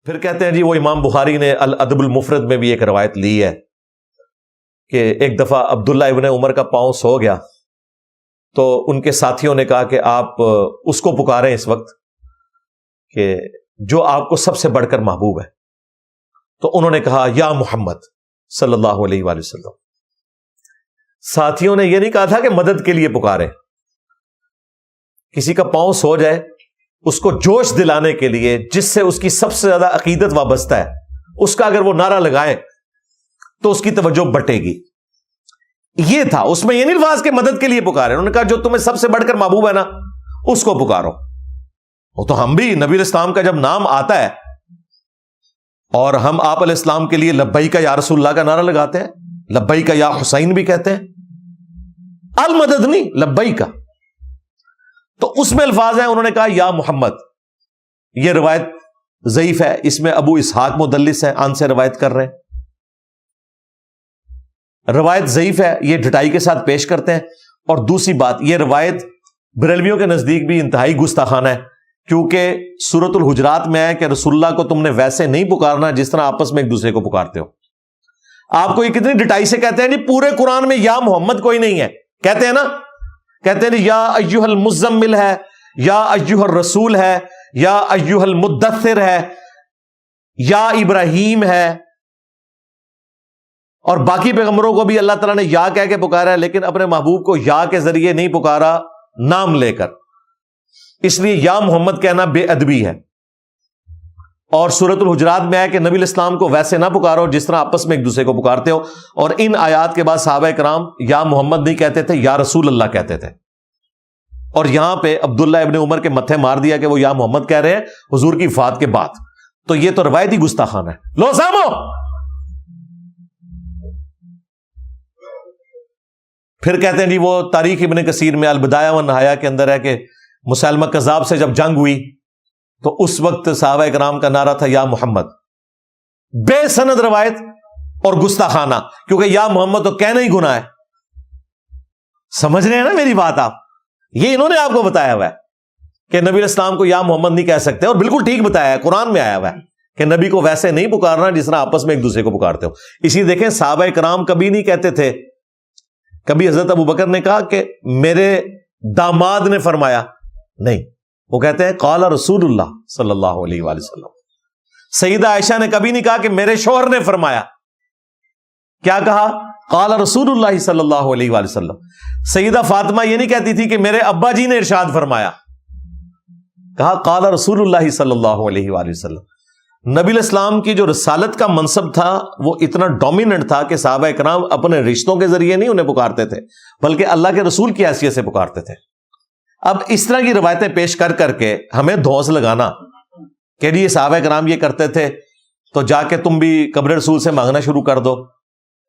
پھر کہتے ہیں جی وہ امام بخاری نے الادب المفرد میں بھی ایک روایت لی ہے کہ ایک دفعہ عبداللہ ابن عمر کا پاؤں سو گیا تو ان کے ساتھیوں نے کہا کہ آپ اس کو پکاریں اس وقت کہ جو آپ کو سب سے بڑھ کر محبوب ہے. تو انہوں نے کہا یا محمد صلی اللہ علیہ وآلہ وسلم. ساتھیوں نے یہ نہیں کہا تھا کہ مدد کے لیے پکاریں. کسی کا پاؤں سو جائے اس کو جوش دلانے کے لیے جس سے اس کی سب سے زیادہ عقیدت وابستہ ہے, اس کا اگر وہ نعرہ لگائے تو اس کی توجہ بٹے گی. یہ تھا, اس میں یہ نہیں الفاظ کہ مدد کے لیے پکارے. انہوں نے کہا جو تمہیں سب سے بڑھ کر محبوب ہے نا اس کو پکارو. وہ تو ہم بھی نبی علیہ السلام کا جب نام آتا ہے اور ہم آپ علیہ السلام کے لیے لبیک یا رسول اللہ کا نعرہ لگاتے ہیں, لبیک یا حسین بھی کہتے ہیں, المدد نہیں لبیک. تو اس میں الفاظ ہیں, انہوں نے کہا یا محمد. یہ روایت ضعیف ہے, اس میں ابو اسحاق مدلس ہیں, ان سے روایت کر رہے ہیں. روایت ضعیف ہے, یہ ڈٹائی کے ساتھ پیش کرتے ہیں. اور دوسری بات, یہ روایت بریلویوں کے نزدیک بھی انتہائی گستاخانہ ہے, کیونکہ سورۃ الحجرات میں ہے کہ رسول اللہ کو تم نے ویسے نہیں پکارنا جس طرح آپس میں ایک دوسرے کو پکارتے ہو. آپ کو یہ کتنی ڈٹائی سے کہتے ہیں, نہیں پورے قرآن میں یا محمد کوئی نہیں ہے, کہتے ہیں نا, کہتے ہیں یا ایھا المزمل ہے, یا ایھا الرسول ہے, یا ایھا المدثر ہے, یا ابراہیم ہے. اور باقی پیغمبروں کو بھی اللہ تعالیٰ نے یا کہہ کے پکارا ہے, لیکن اپنے محبوب کو یا کے ذریعے نہیں پکارا, نام لے کر. اس لیے یا محمد کہنا بے ادبی ہے. اور سورۃ الحجرات میں ہے کہ نبی علیہ السلام کو ویسے نہ پکارو جس طرح آپس میں ایک دوسرے کو پکارتے ہو. اور ان آیات کے بعد صحابہ کرام یا محمد نہیں کہتے تھے, یا رسول اللہ کہتے تھے. اور یہاں پہ عبداللہ ابن عمر کے متھے مار دیا کہ وہ یا محمد کہہ رہے ہیں حضور کی وفات کے بعد. تو یہ تو روایتی گستاخانہ ہے. لو سامو. پھر کہتے ہیں جی وہ تاریخ ابن کثیر میں البدایہ والنہایہ کے اندر ہے کہ مسیلمہ کذاب سے جب جنگ ہوئی تو اس وقت صحابہ کرام کا نعرہ تھا یا محمد. بے سند روایت اور گستاخانہ, کیونکہ یا محمد تو کہنا ہی گناہ ہے. سمجھ رہے ہیں نا میری بات آپ؟ یہ انہوں نے آپ کو بتایا ہوا ہے کہ نبی علیہ السلام کو یا محمد نہیں کہہ سکتے, اور بالکل ٹھیک بتایا ہے, قرآن میں آیا ہوا ہے کہ نبی کو ویسے نہیں پکارنا جس طرح آپس میں ایک دوسرے کو پکارتے ہو. اسی دیکھیں صحابہ کرام کبھی نہیں کہتے تھے, کبھی حضرت ابو بکر نے کہا کہ میرے داماد نے فرمایا, نہیں, وہ کہتے ہیں قال رسول اللہ صلی اللہ علیہ وآلہ وسلم. سیدہ عائشہ نے کبھی نہیں کہا کہ میرے شوہر نے فرمایا, کیا کہا؟ قال رسول اللہ صلی اللہ علیہ وآلہ وسلم. سیدہ فاطمہ یہ نہیں کہتی تھی کہ میرے ابا جی نے ارشاد فرمایا, کہا قال رسول اللہ صلی اللہ علیہ وآلہ وسلم. نبی علیہ السلام کی جو رسالت کا منصب تھا وہ اتنا ڈومیننٹ تھا کہ صحابہ کرام اپنے رشتوں کے ذریعے نہیں انہیں پکارتے تھے, بلکہ اللہ کے رسول کی حیثیت سے پکارتے تھے. اب اس طرح کی روایتیں پیش کر کر کے ہمیں دھوس لگانا کہ یہ صحابہ کرام یہ کرتے تھے تو جا کے تم بھی قبر رسول سے مانگنا شروع کر دو,